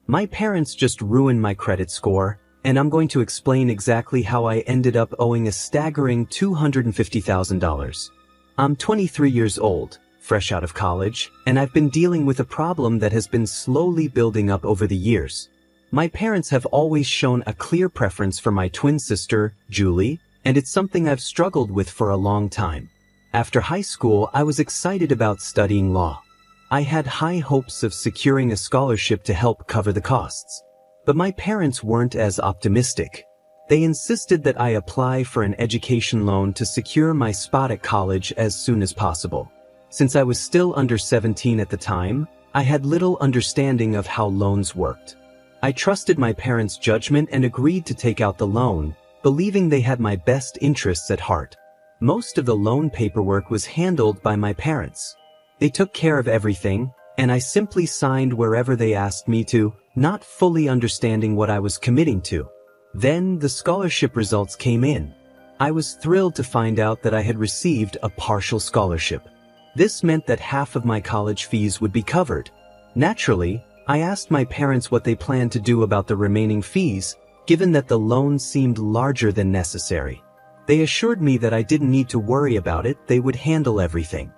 My parents just ruined my credit score, and I'm going to explain exactly how I ended up owing a staggering $250,000. I'm 23 years old, fresh out of college, and I've been dealing with a problem that has been slowly building up over the years. My parents have always shown a clear preference for my twin sister, Julie, and it's something I've struggled with for a long time. After high school, I was excited about studying law. I had high hopes of securing a scholarship to help cover the costs. But my parents weren't as optimistic. They insisted that I apply for an education loan to secure my spot at college as soon as possible. Since I was still under 17 at the time, I had little understanding of how loans worked. I trusted my parents' judgment and agreed to take out the loan, believing they had my best interests at heart. Most of the loan paperwork was handled by my parents. They took care of everything, and I simply signed wherever they asked me to, not fully understanding what I was committing to. Then the scholarship results came in. I was thrilled to find out that I had received a partial scholarship. This meant that half of my college fees would be covered. Naturally, I asked my parents what they planned to do about the remaining fees, given that the loan seemed larger than necessary. They assured me that I didn't need to worry about it, they would handle everything.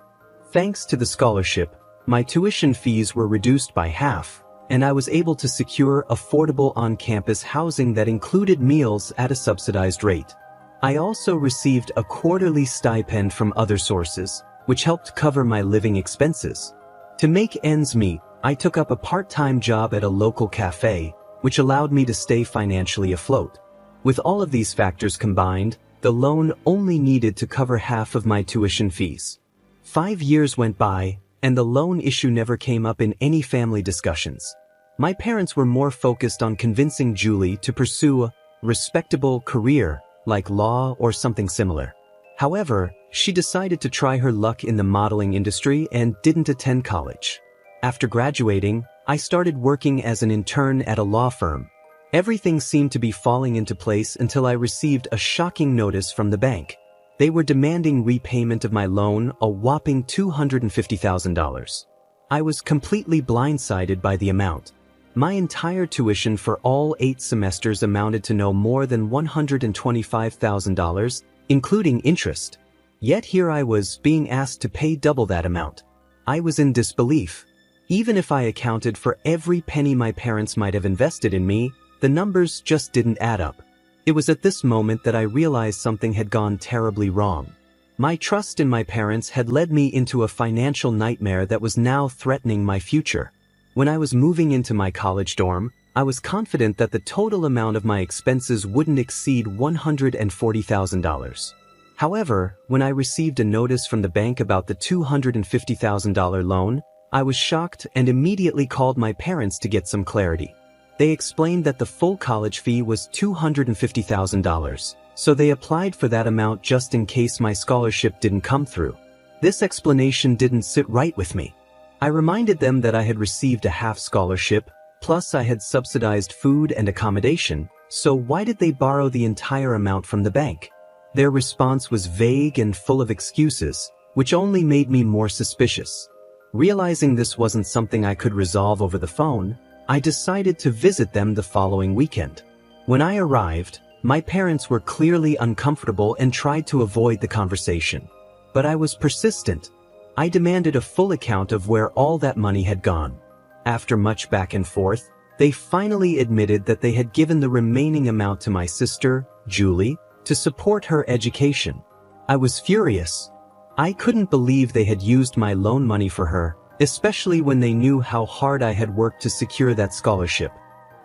Thanks to the scholarship, my tuition fees were reduced by half, and I was able to secure affordable on-campus housing that included meals at a subsidized rate. I also received a quarterly stipend from other sources, which helped cover my living expenses. To make ends meet, I took up a part-time job at a local cafe, which allowed me to stay financially afloat. With all of these factors combined, the loan only needed to cover half of my tuition fees. 5 years went by, and the loan issue never came up in any family discussions. My parents were more focused on convincing Julie to pursue a respectable career, like law or something similar. However, she decided to try her luck in the modeling industry and didn't attend college. After graduating, I started working as an intern at a law firm. Everything seemed to be falling into place until I received a shocking notice from the bank. They were demanding repayment of my loan, a whopping $250,000. I was completely blindsided by the amount. My entire tuition for all 8 semesters amounted to no more than $125,000, including interest. Yet here I was being asked to pay double that amount. I was in disbelief. Even if I accounted for every penny my parents might have invested in me, the numbers just didn't add up. It was at this moment that I realized something had gone terribly wrong. My trust in my parents had led me into a financial nightmare that was now threatening my future. When I was moving into my college dorm, I was confident that the total amount of my expenses wouldn't exceed $140,000. However, when I received a notice from the bank about the $250,000 loan, I was shocked and immediately called my parents to get some clarity. They explained that the full college fee was $250,000, so they applied for that amount just in case my scholarship didn't come through. This explanation didn't sit right with me. I reminded them that I had received a half scholarship, plus I had subsidized food and accommodation, so why did they borrow the entire amount from the bank? Their response was vague and full of excuses, which only made me more suspicious. Realizing this wasn't something I could resolve over the phone, I decided to visit them the following weekend. When I arrived, my parents were clearly uncomfortable and tried to avoid the conversation. But I was persistent. I demanded a full account of where all that money had gone. After much back and forth, they finally admitted that they had given the remaining amount to my sister, Julie, to support her education. I was furious. I couldn't believe they had used my loan money for her, especially when they knew how hard I had worked to secure that scholarship.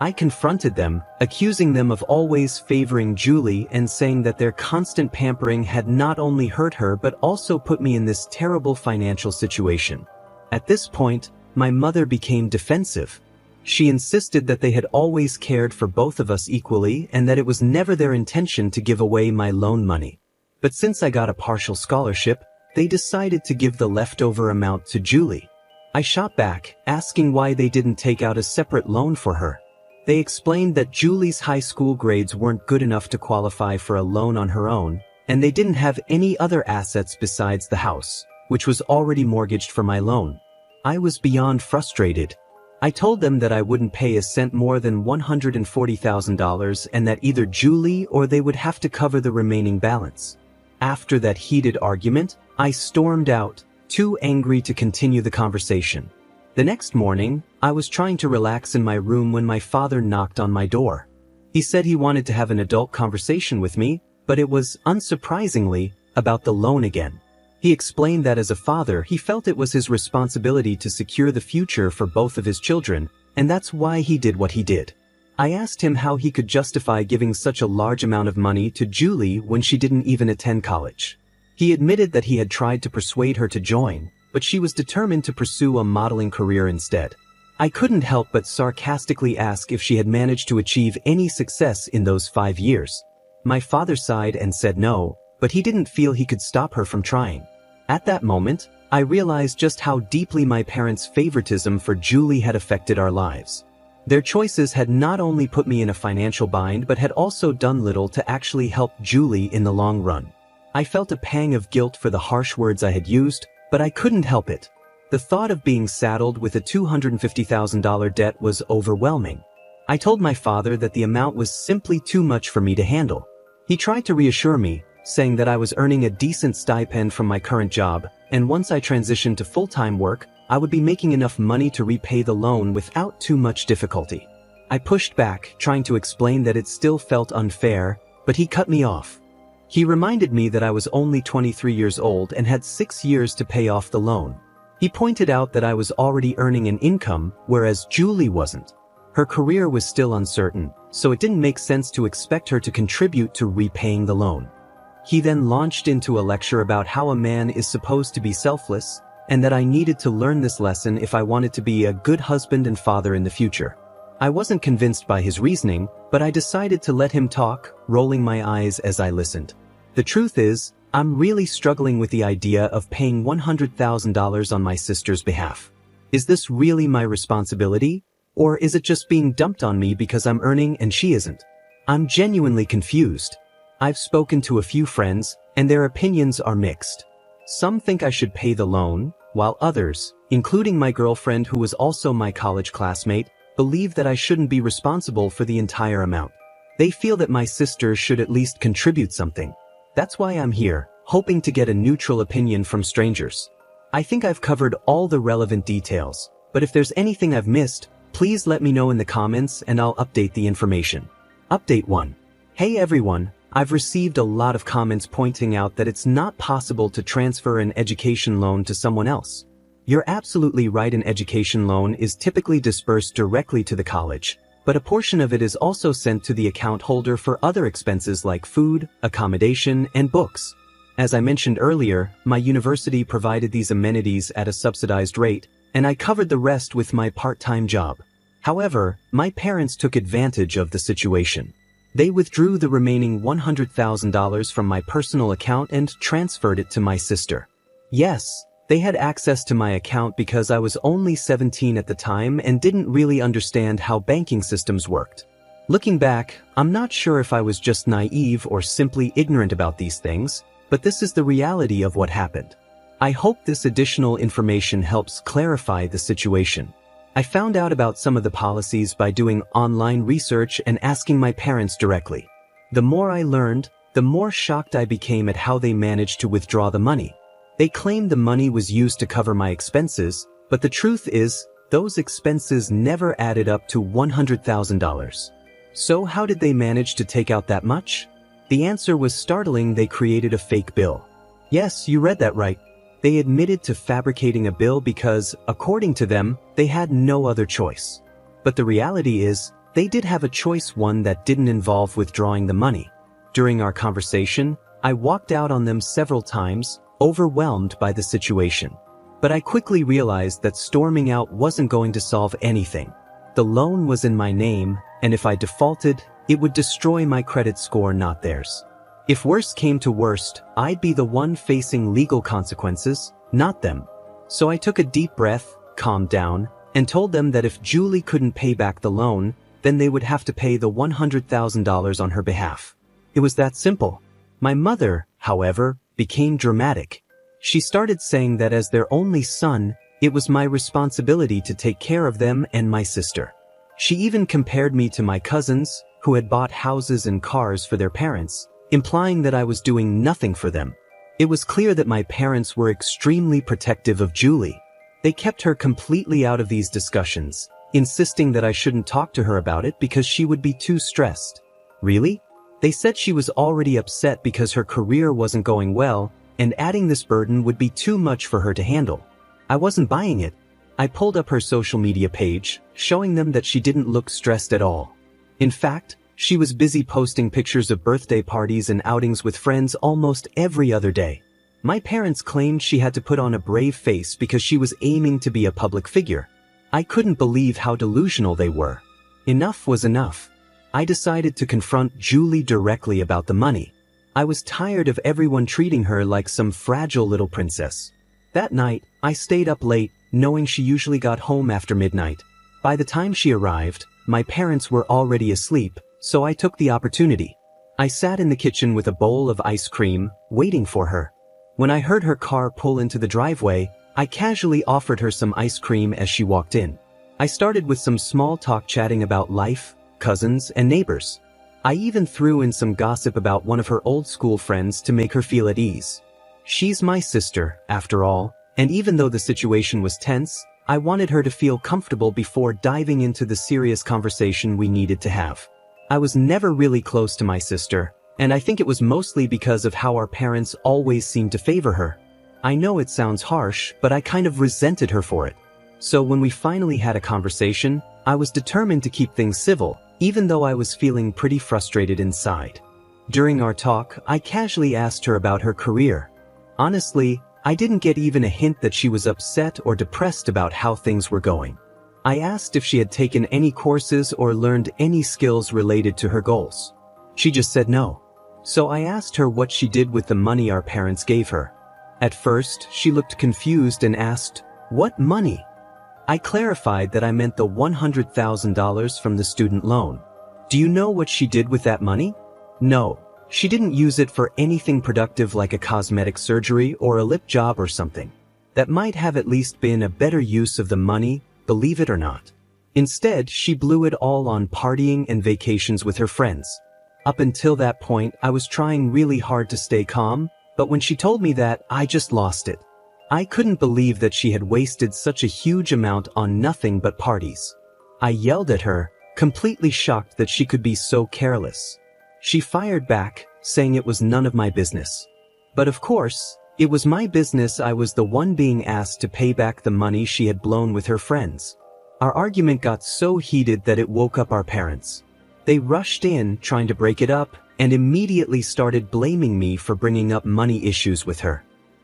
I confronted them, accusing them of always favoring Julie and saying that their constant pampering had not only hurt her but also put me in this terrible financial situation. At this point, my mother became defensive. She insisted that they had always cared for both of us equally and that it was never their intention to give away my loan money. But since I got a partial scholarship, they decided to give the leftover amount to Julie. I shot back, asking why they didn't take out a separate loan for her. They explained that Julie's high school grades weren't good enough to qualify for a loan on her own, and they didn't have any other assets besides the house, which was already mortgaged for my loan. I was beyond frustrated. I told them that I wouldn't pay a cent more than $140,000 and that either Julie or they would have to cover the remaining balance. After that heated argument, I stormed out, too angry to continue the conversation. The next morning, I was trying to relax in my room when my father knocked on my door. He said he wanted to have an adult conversation with me, but it was, unsurprisingly, about the loan again. He explained that as a father, he felt it was his responsibility to secure the future for both of his children, and that's why he did what he did. I asked him how he could justify giving such a large amount of money to Julie when she didn't even attend college. He admitted that he had tried to persuade her to join, but she was determined to pursue a modeling career instead. I couldn't help but sarcastically ask if she had managed to achieve any success in those 5 years. My father sighed and said no, but he didn't feel he could stop her from trying. At that moment, I realized just how deeply my parents' favoritism for Julie had affected our lives. Their choices had not only put me in a financial bind but had also done little to actually help Julie in the long run. I felt a pang of guilt for the harsh words I had used, but I couldn't help it. The thought of being saddled with a $250,000 debt was overwhelming. I told my father that the amount was simply too much for me to handle. He tried to reassure me, saying that I was earning a decent stipend from my current job, and once I transitioned to full-time work, I would be making enough money to repay the loan without too much difficulty. I pushed back, trying to explain that it still felt unfair, but he cut me off. He reminded me that I was only 23 years old and had 6 years to pay off the loan. He pointed out that I was already earning an income, whereas Julie wasn't. Her career was still uncertain, so it didn't make sense to expect her to contribute to repaying the loan. He then launched into a lecture about how a man is supposed to be selfless, and that I needed to learn this lesson if I wanted to be a good husband and father in the future. I wasn't convinced by his reasoning, but I decided to let him talk, rolling my eyes as I listened. The truth is, I'm really struggling with the idea of paying $100,000 on my sister's behalf. Is this really my responsibility? Or is it just being dumped on me because I'm earning and she isn't? I'm genuinely confused. I've spoken to a few friends, and their opinions are mixed. Some think I should pay the loan, while others, including my girlfriend who was also my college classmate, believe that I shouldn't be responsible for the entire amount. They feel that my sister should at least contribute something. That's why I'm here, hoping to get a neutral opinion from strangers. I think I've covered all the relevant details, but if there's anything I've missed, please let me know in the comments and I'll update the information. Update 1. Hey everyone. I've received a lot of comments pointing out that it's not possible to transfer an education loan to someone else. You're absolutely right, an education loan is typically disbursed directly to the college, but a portion of it is also sent to the account holder for other expenses like food, accommodation, and books. As I mentioned earlier, my university provided these amenities at a subsidized rate, and I covered the rest with my part-time job. However, my parents took advantage of the situation. They withdrew the remaining $100,000 from my personal account and transferred it to my sister. Yes, they had access to my account because I was only 17 at the time and didn't really understand how banking systems worked. Looking back, I'm not sure if I was just naive or simply ignorant about these things, but this is the reality of what happened. I hope this additional information helps clarify the situation. I found out about some of the policies by doing online research and asking my parents directly. The more I learned, the more shocked I became at how they managed to withdraw the money. They claimed the money was used to cover my expenses, but the truth is, those expenses never added up to $100,000. So how did they manage to take out that much? The answer was startling. They created a fake bill. Yes, you read that right. They admitted to fabricating a bill because, according to them, they had no other choice. But the reality is, they did have a choice, one that didn't involve withdrawing the money. During our conversation, I walked out on them several times, overwhelmed by the situation. But I quickly realized that storming out wasn't going to solve anything. The loan was in my name, and if I defaulted, it would destroy my credit score, not theirs. If worst came to worst, I'd be the one facing legal consequences, not them. So I took a deep breath, calmed down, and told them that if Julie couldn't pay back the loan, then they would have to pay the $100,000 on her behalf. It was that simple. My mother, however, became dramatic. She started saying that as their only son, It was my responsibility to take care of them and my sister. She even compared me to my cousins, who had bought houses and cars for their parents, implying that I was doing nothing for them. It was clear that my parents were extremely protective of Julie. They kept her completely out of these discussions, insisting that I shouldn't talk to her about it because she would be too stressed. Really? They said she was already upset because her career wasn't going well, and adding this burden would be too much for her to handle. I wasn't buying it. I pulled up her social media page, showing them that she didn't look stressed at all. In fact, she was busy posting pictures of birthday parties and outings with friends almost every other day. My parents claimed she had to put on a brave face because she was aiming to be a public figure. I couldn't believe how delusional they were. Enough was enough. I decided to confront Julie directly about the money. I was tired of everyone treating her like some fragile little princess. That night, I stayed up late, knowing she usually got home after midnight. By the time she arrived, my parents were already asleep, so I took the opportunity. I sat in the kitchen with a bowl of ice cream, waiting for her. When I heard her car pull into the driveway, I casually offered her some ice cream as she walked in. I started with some small talk chatting about life, cousins, and neighbors. I even threw in some gossip about one of her old school friends to make her feel at ease. She's my sister, after all, and even though the situation was tense, I wanted her to feel comfortable before diving into the serious conversation we needed to have. I was never really close to my sister, and I think it was mostly because of how our parents always seemed to favor her. I know it sounds harsh, but I kind of resented her for it. So when we finally had a conversation, I was determined to keep things civil, even though I was feeling pretty frustrated inside. During our talk, I casually asked her about her career. Honestly, I didn't get even a hint that she was upset or depressed about how things were going. I asked if she had taken any courses or learned any skills related to her goals. She just said no. So I asked her what she did with the money our parents gave her. At first, she looked confused and asked, "What money?" I clarified that I meant the $100,000 from the student loan. "Do you know what she did with that money?" "No. She didn't use it for anything productive like a cosmetic surgery or a lip job or something. That might have at least been a better use of the money, believe it or not. Instead, she blew it all on partying and vacations with her friends. Up until that point, I was trying really hard to stay calm, but when she told me that, I just lost it. I couldn't believe that she had wasted such a huge amount on nothing but parties. I yelled at her, completely shocked that she could be so careless. She fired back, saying it was none of my business. But of course, it was my business. I was the one being asked to pay back the money she had blown with her friends. Our argument got so heated that it woke up our parents. They rushed in, trying to break it up, and immediately started blaming me for bringing up money issues with her.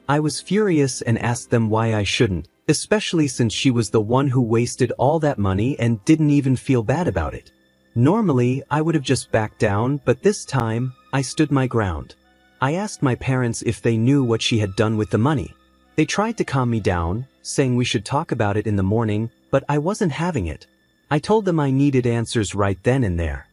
I was furious and asked them why I shouldn't, especially since she was the one who wasted all that money and didn't even feel bad about it. Normally, I would have just backed down, but this time, I stood my ground. I asked my parents if they knew what she had done with the money. They tried to calm me down, saying we should talk about it in the morning, but I wasn't having it. I told them I needed answers right then and there.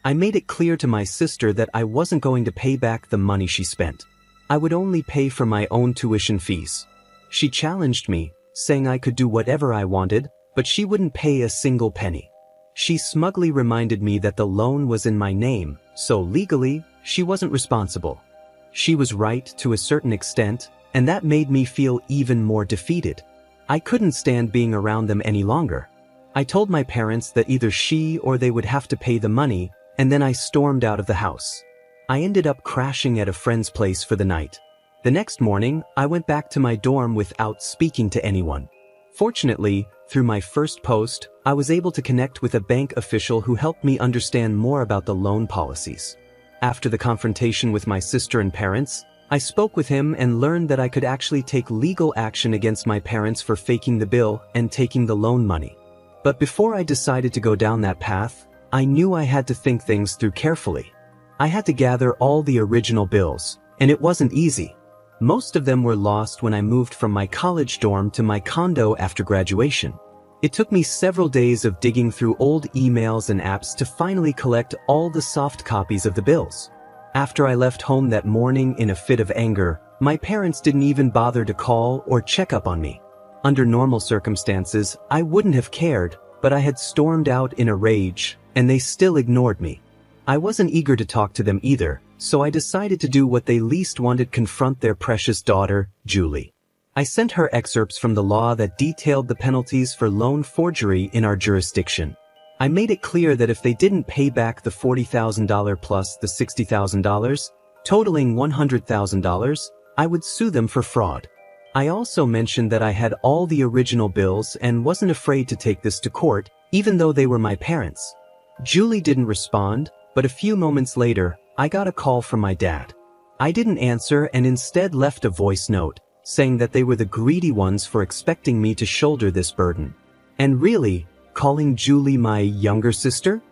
I made it clear to my sister that I wasn't going to pay back the money she spent. I would only pay for my own tuition fees. She challenged me, saying I could do whatever I wanted, but she wouldn't pay a single penny. She smugly reminded me that the loan was in my name, so legally, she wasn't responsible. She was right to a certain extent, and that made me feel even more defeated. I couldn't stand being around them any longer. I told my parents that either she or they would have to pay the money, and then I stormed out of the house. I ended up crashing at a friend's place for the night. The next morning, I went back to my dorm without speaking to anyone. Fortunately, through my first post, I was able to connect with a bank official who helped me understand more about the loan policies. After the confrontation with my sister and parents, I spoke with him and learned that I could actually take legal action against my parents for faking the bill and taking the loan money. But before I decided to go down that path, I knew I had to think things through carefully. I had to gather all the original bills, and it wasn't easy. Most of them were lost when I moved from my college dorm to my condo after graduation. It took me several days of digging through old emails and apps to finally collect all the soft copies of the bills. After I left home that morning in a fit of anger, my parents didn't even bother to call or check up on me. Under normal circumstances, I wouldn't have cared, but I had stormed out in a rage, and they still ignored me. I wasn't eager to talk to them either, so I decided to do what they least wanted: confront their precious daughter, Julie. I sent her excerpts from the law that detailed the penalties for loan forgery in our jurisdiction. I made it clear that if they didn't pay back the $40,000 plus the $60,000, totaling $100,000, I would sue them for fraud. I also mentioned that I had all the original bills and wasn't afraid to take this to court, even though they were my parents. Julie didn't respond, but a few moments later, I got a call from my dad. I didn't answer and instead left a voice note, saying that they were the greedy ones for expecting me to shoulder this burden. And really, calling Julie my younger sister?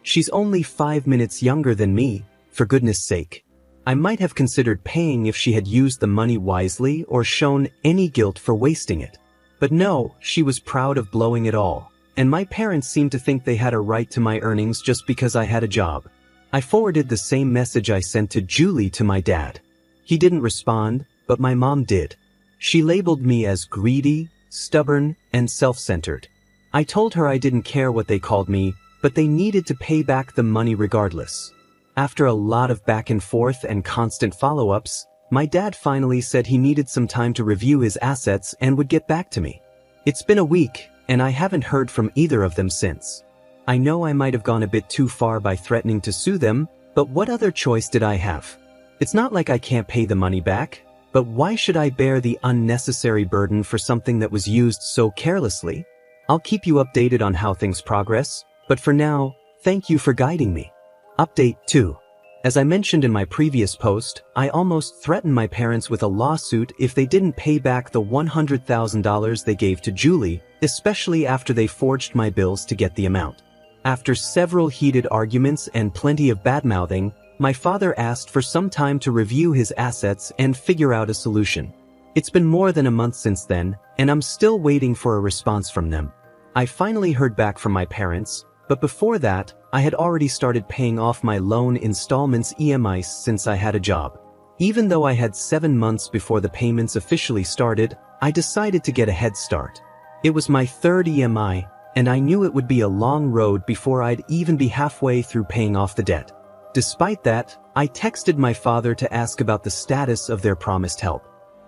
She's only 5 minutes younger than me, for goodness sake. I might have considered paying if she had used the money wisely or shown any guilt for wasting it. But no, she was proud of blowing it all, and my parents seemed to think they had a right to my earnings just because I had a job. I forwarded the same message I sent to Julie to my dad. He didn't respond, but my mom did. She labeled me as greedy, stubborn, and self-centered. I told her I didn't care what they called me, but they needed to pay back the money regardless. After a lot of back and forth and constant follow-ups, my dad finally said he needed some time to review his assets and would get back to me. It's been a week, and I haven't heard from either of them since. I know I might have gone a bit too far by threatening to sue them, but what other choice did I have? It's not like I can't pay the money back, but why should I bear the unnecessary burden for something that was used so carelessly? I'll keep you updated on how things progress, but for now, thank you for guiding me. Update 2. As I mentioned in my previous post, I almost threatened my parents with a lawsuit if they didn't pay back the $100,000 they gave to Julie, especially after they forged my bills to get the amount. After several heated arguments and plenty of badmouthing, my father asked for some time to review his assets and figure out a solution. It's been more than a month since then, and I'm still waiting for a response from them. I finally heard back from my parents, but before that, I had already started paying off my loan installments (EMIs) since I had a job. Even though I had 7 months before the payments officially started, I decided to get a head start. It was my third EMI, and I knew it would be a long road before I'd even be halfway through paying off the debt. Despite that, I texted my father to ask about the status of their promised help.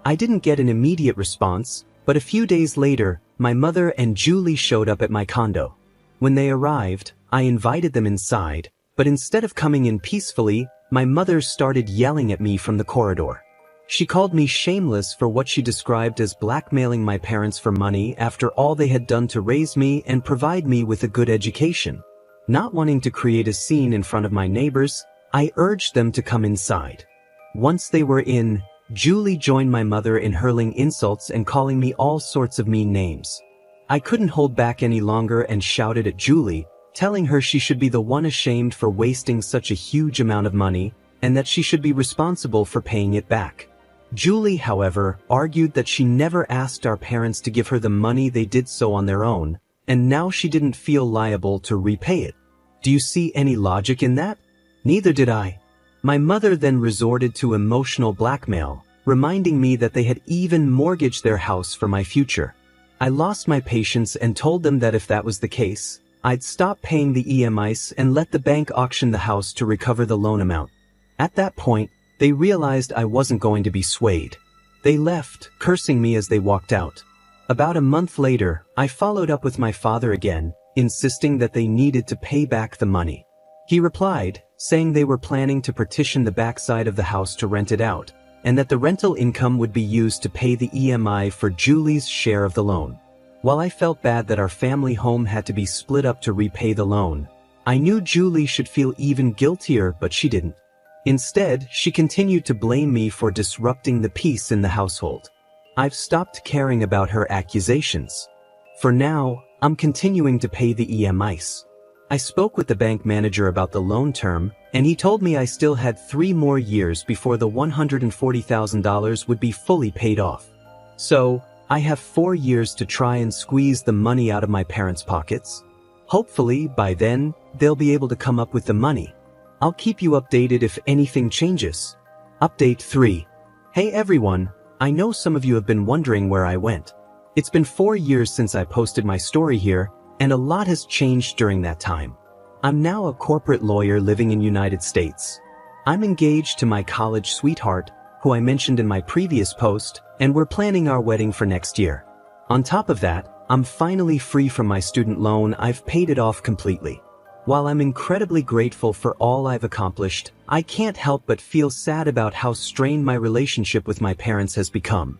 I didn't get an immediate response, but a few days later, my mother and Julie showed up at my condo. When they arrived, I invited them inside, but instead of coming in peacefully, my mother started yelling at me from the corridor. She called me shameless for what she described as blackmailing my parents for money after all they had done to raise me and provide me with a good education. Not wanting to create a scene in front of my neighbors, I urged them to come inside. Once they were in, Julie joined my mother in hurling insults and calling me all sorts of mean names. I couldn't hold back any longer and shouted at Julie, telling her she should be the one ashamed for wasting such a huge amount of money, and that she should be responsible for paying it back. Julie, however, argued that she never asked our parents to give her the money, they did so on their own, and now she didn't feel liable to repay it. Do you see any logic in that? Neither did I. My mother then resorted to emotional blackmail, reminding me that they had even mortgaged their house for my future. I lost my patience and told them that if that was the case, I'd stop paying the EMIs and let the bank auction the house to recover the loan amount. At that point, they realized I wasn't going to be swayed. They left, cursing me as they walked out. About a month later, I followed up with my father again, insisting that they needed to pay back the money. He replied, saying they were planning to partition the backside of the house to rent it out, and that the rental income would be used to pay the EMI for Julie's share of the loan. While I felt bad that our family home had to be split up to repay the loan, I knew Julie should feel even guiltier, but she didn't. Instead, she continued to blame me for disrupting the peace in the household. I've stopped caring about her accusations. For now, I'm continuing to pay the EMIs. I spoke with the bank manager about the loan term, and he told me I still had 3 more years before the $140,000 would be fully paid off. So, I have 4 years to try and squeeze the money out of my parents' pockets. Hopefully, by then, they'll be able to come up with the money. I'll keep you updated if anything changes. Update 3. Hey everyone, I know some of you have been wondering where I went. It's been 4 years since I posted my story here, and a lot has changed during that time. I'm now a corporate lawyer living in United States. I'm engaged to my college sweetheart, who I mentioned in my previous post, and we're planning our wedding for next year. On top of that, I'm finally free from my student loan. I've paid it off completely. While I'm incredibly grateful for all I've accomplished, I can't help but feel sad about how strained my relationship with my parents has become.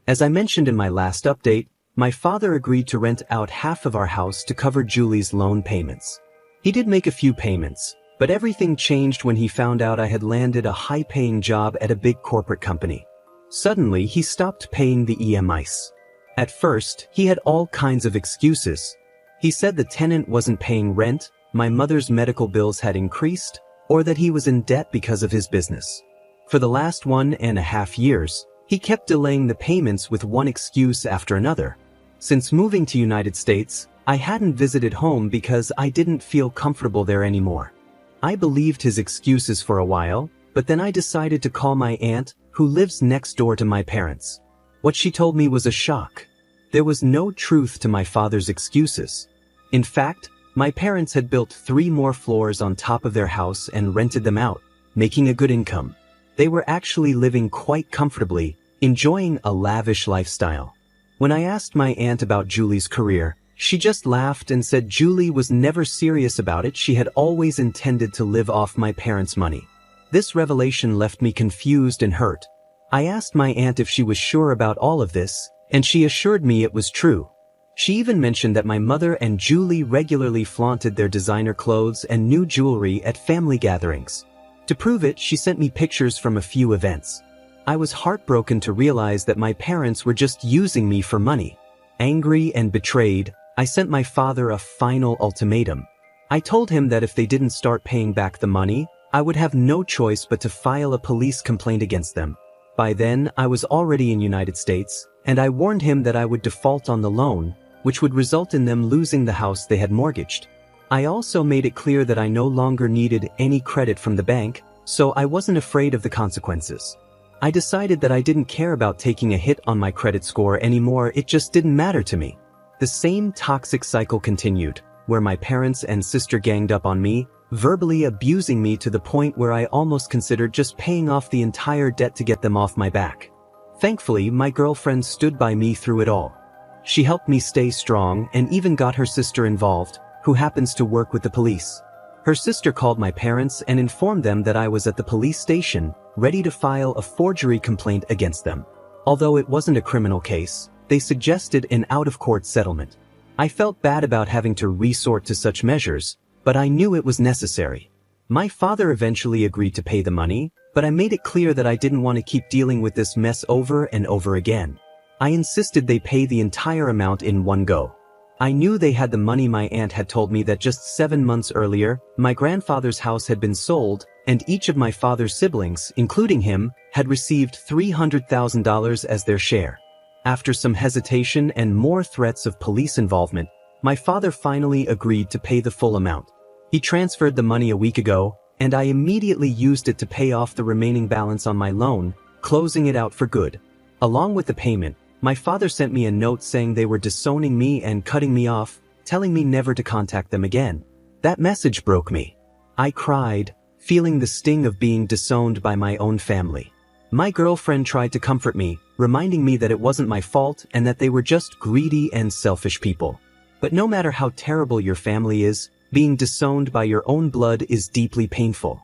As I mentioned in my last update, my father agreed to rent out half of our house to cover Julie's loan payments. He did make a few payments, but everything changed when he found out I had landed a high-paying job at a big corporate company. Suddenly, he stopped paying the EMIs. At first, he had all kinds of excuses. He said the tenant wasn't paying rent, my mother's medical bills had increased, or that he was in debt because of his business. For the last 1.5 years, he kept delaying the payments with one excuse after another. Since moving to United States, I hadn't visited home because I didn't feel comfortable there anymore. I believed his excuses for a while, but then I decided to call my aunt, who lives next door to my parents. What she told me was a shock. There was no truth to my father's excuses. In fact, my parents had built 3 more floors on top of their house and rented them out, making a good income. They were actually living quite comfortably, enjoying a lavish lifestyle. When I asked my aunt about Julie's career, she just laughed and said Julie was never serious about it. She had always intended to live off my parents' money. This revelation left me confused and hurt. I asked my aunt if she was sure about all of this, and she assured me it was true. She even mentioned that my mother and Julie regularly flaunted their designer clothes and new jewelry at family gatherings. To prove it, she sent me pictures from a few events. I was heartbroken to realize that my parents were just using me for money. Angry and betrayed, I sent my father a final ultimatum. I told him that if they didn't start paying back the money, I would have no choice but to file a police complaint against them. By then, I was already in United States, and I warned him that I would default on the loan, which would result in them losing the house they had mortgaged. I also made it clear that I no longer needed any credit from the bank, so I wasn't afraid of the consequences. I decided that I didn't care about taking a hit on my credit score anymore. It just didn't matter to me. The same toxic cycle continued, where my parents and sister ganged up on me, verbally abusing me to the point where I almost considered just paying off the entire debt to get them off my back. Thankfully, my girlfriend stood by me through it all. She helped me stay strong and even got her sister involved, who happens to work with the police. Her sister called my parents and informed them that I was at the police station, ready to file a forgery complaint against them. Although it wasn't a criminal case, they suggested an out-of-court settlement. I felt bad about having to resort to such measures, but I knew it was necessary. My father eventually agreed to pay the money, but I made it clear that I didn't want to keep dealing with this mess over and over again. I insisted they pay the entire amount in one go. I knew they had the money. My aunt had told me that just 7 months earlier, my grandfather's house had been sold, and each of my father's siblings, including him, had received $300,000 as their share. After some hesitation and more threats of police involvement, my father finally agreed to pay the full amount. He transferred the money a week ago, and I immediately used it to pay off the remaining balance on my loan, closing it out for good. Along with the payment, my father sent me a note saying they were disowning me and cutting me off, telling me never to contact them again. That message broke me. I cried, feeling the sting of being disowned by my own family. My girlfriend tried to comfort me, reminding me that it wasn't my fault and that they were just greedy and selfish people. But no matter how terrible your family is, being disowned by your own blood is deeply painful.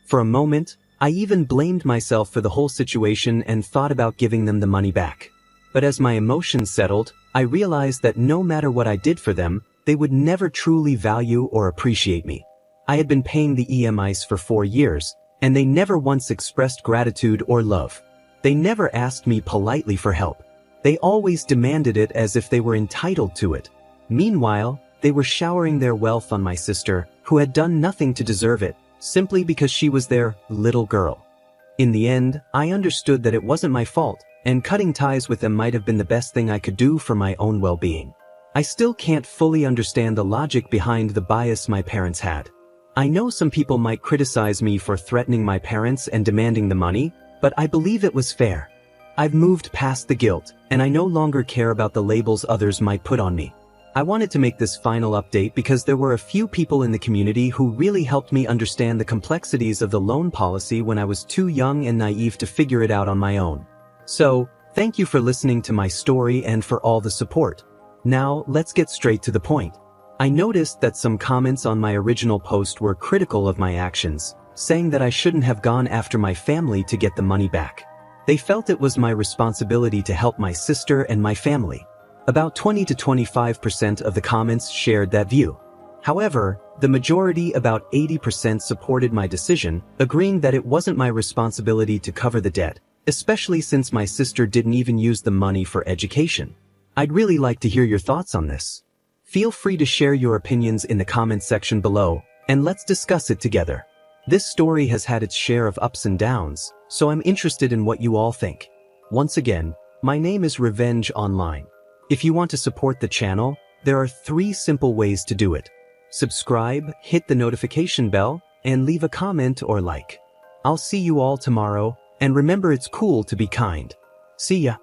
For a moment, I even blamed myself for the whole situation and thought about giving them the money back. But as my emotions settled, I realized that no matter what I did for them, they would never truly value or appreciate me. I had been paying the EMIs for 4 years, and they never once expressed gratitude or love. They never asked me politely for help. They always demanded it as if they were entitled to it. Meanwhile, they were showering their wealth on my sister, who had done nothing to deserve it, simply because she was their little girl. In the end, I understood that it wasn't my fault, and cutting ties with them might have been the best thing I could do for my own well-being. I still can't fully understand the logic behind the bias my parents had. I know some people might criticize me for threatening my parents and demanding the money, but I believe it was fair. I've moved past the guilt, and I no longer care about the labels others might put on me. I wanted to make this final update because there were a few people in the community who really helped me understand the complexities of the loan policy when I was too young and naive to figure it out on my own. So, thank you for listening to my story and for all the support. Now, let's get straight to the point. I noticed that some comments on my original post were critical of my actions, saying that I shouldn't have gone after my family to get the money back. They felt it was my responsibility to help my sister and my family. About 20 to 25% of the comments shared that view. However, the majority, about 80%, supported my decision, agreeing that it wasn't my responsibility to cover the debt, especially since my sister didn't even use the money for education. I'd really like to hear your thoughts on this. Feel free to share your opinions in the comments section below, and let's discuss it together. This story has had its share of ups and downs, so I'm interested in what you all think. Once again, my name is Revenge Online. If you want to support the channel, there are 3 simple ways to do it. Subscribe, hit the notification bell, and leave a comment or like. I'll see you all tomorrow, and remember, it's cool to be kind. See ya.